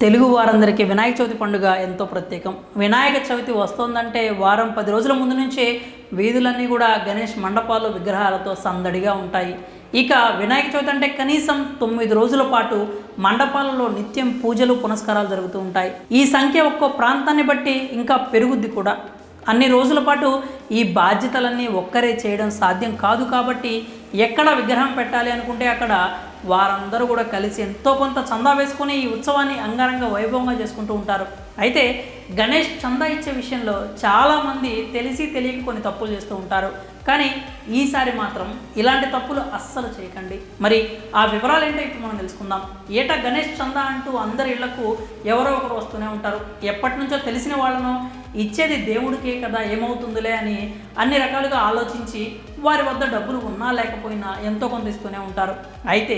తెలుగు వారందరికీ వినాయక చవితి పండుగ ఎంతో ప్రత్యేకం. వినాయక చవితి వస్తోందంటే వారం 10 రోజుల ముందు నుంచే వీధులన్నీ కూడా గణేష్ మండపాలు విగ్రహాలతో సందడిగా ఉంటాయి. ఇక వినాయక చవితి అంటే కనీసం 9 రోజుల పాటు మండపాలలో నిత్యం పూజలు పునస్కారాలు జరుగుతూ ఉంటాయి. ఈ సంఖ్య ఒక్కో ప్రాంతాన్ని బట్టి ఇంకా పెరుగుద్ది కూడా. అన్ని రోజుల పాటు ఈ బాధ్యతలన్నీ ఒక్కరే చేయడం సాధ్యం కాదు కాబట్టి ఎక్కడ విగ్రహం పెట్టాలి అనుకుంటే అక్కడ వారందరూ కూడా కలిసి ఎంతో కొంత చందా వేసుకొని ఈ ఉత్సవాన్ని అంగరంగ వైభవంగా చేసుకుంటూ ఉంటారు. అయితే గణేష్ చందా ఇచ్చే విషయంలో చాలామంది తెలిసి తెలియక కొన్ని తప్పులు చేస్తూ ఉంటారు. కానీ ఈసారి మాత్రం ఇలాంటి తప్పులు అస్సలు చేయకండి. మరి ఆ వివరాలు ఏంటో ఇప్పుడు మనం తెలుసుకుందాం. ఏటా గణేష్ చందా అంటూ అందరి ఇళ్లకు ఎవరో ఒకరు వస్తూనే ఉంటారు. ఎప్పటి నుంచో తెలిసిన వాళ్ళను ఇచ్చేది దేవుడికే కదా, ఏమవుతుందిలే అని అన్ని రకాలుగా ఆలోచించి వారి వద్ద డబ్బులు ఉన్నా లేకపోయినా ఎంతో కొంత ఇస్తూనే ఉంటారు. అయితే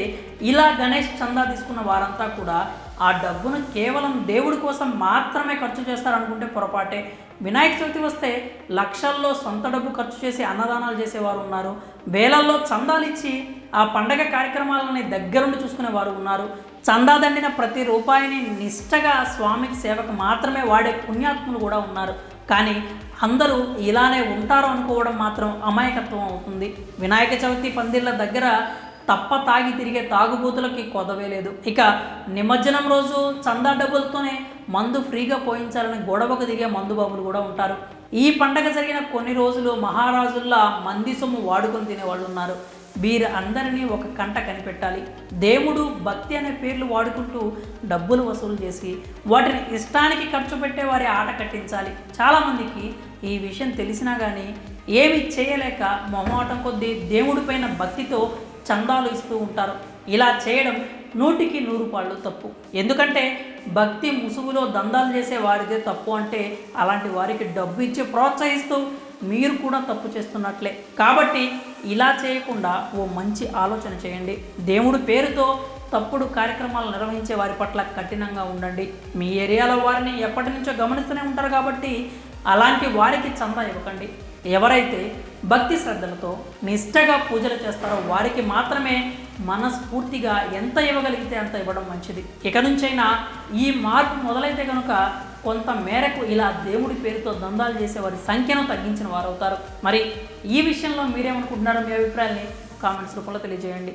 ఇలా గణేష్ చందా తీసుకున్న వారంతా కూడా ఆ డబ్బును కేవలం దేవుడి కోసం మాత్రమే ఖర్చు చేస్తారనుకుంటే పొరపాటే. వినాయక చవితి వస్తే లక్షల్లో సొంత డబ్బు ఖర్చు చేసి అన్నదానాలు చేసేవారు ఉన్నారు. వేలల్లో చందాలు ఇచ్చి ఆ పండగ కార్యక్రమాలని దగ్గరుండి చూసుకునే వారు ఉన్నారు. చందా దండిన ప్రతి రూపాయిని నిష్టగా స్వామికి సేవకు మాత్రమే వాడే పుణ్యాత్ములు కూడా ఉన్నారు. కానీ అందరూ ఇలానే ఉంటారు అనుకోవడం మాత్రం అమాయకత్వం అవుతుంది. వినాయక చవితి పందిళ్ళ దగ్గర తప్ప తాగి తిరిగే తాగుబోతులకి కొదవే లేదు. ఇక నిమజ్జనం రోజు చందా డబ్బులతోనే మందు ఫ్రీగా పోయించాలని గొడవకు దిగే మందుబాబులు కూడా ఉంటారు. ఈ పండగ జరిగిన కొన్ని రోజులు మహారాజుల్లా మంది సొమ్ము వాడుకొని తినేవాళ్ళు ఉన్నారు. వీరందరినీ ఒక కంట కనిపెట్టాలి. దేవుడు భక్తి అనే పేర్లు వాడుకుంటూ డబ్బులు వసూలు చేసి వాటిని ఇష్టానికి ఖర్చు పెట్టే వారి ఆట కట్టించాలి. చాలామందికి ఈ విషయం తెలిసినా కానీ ఏమి చేయలేక మొహమాటం కొద్దీ దేవుడిపైన భక్తితో చందాలు ఇస్తూ ఉంటారు. ఇలా చేయడం 100కి 100 పాళ్ళు తప్పు. ఎందుకంటే భక్తి ముసుగులో దందాలు చేసే వారిదే తప్పు అంటే అలాంటి వారికి డబ్బు ఇచ్చి ప్రోత్సహిస్తూ మీరు కూడా తప్పు చేస్తున్నట్లే. కాబట్టి ఇలా చేయకుండా ఓ మంచి ఆలోచన చేయండి. దేవుడి పేరుతో తప్పుడు కార్యక్రమాలు నిర్వహించే వారి పట్ల కఠినంగా ఉండండి. మీ ఏరియాలో వారిని ఎప్పటి నుంచో గమనిస్తూనే ఉంటారు కాబట్టి అలాంటి వారికి చందా ఇవ్వకండి. ఎవరైతే భక్తి శ్రద్ధలతో నిష్టగా పూజలు చేస్తారో వారికి మాత్రమే మనస్ఫూర్తిగా ఎంత ఇవ్వగలిగితే అంత ఇవ్వడం మంచిది. ఇక నుంచైనా ఈ మార్పు మొదలైతే కనుక కొంత మేరకు ఇలా దేవుడి పేరుతో దందాలు చేసే వారి సంఖ్యను తగ్గించిన వారు అవుతారు. మరి ఈ విషయంలో మీరేమనుకుంటున్నారో మీ అభిప్రాయాన్ని కామెంట్స్ రూపంలో తెలియజేయండి.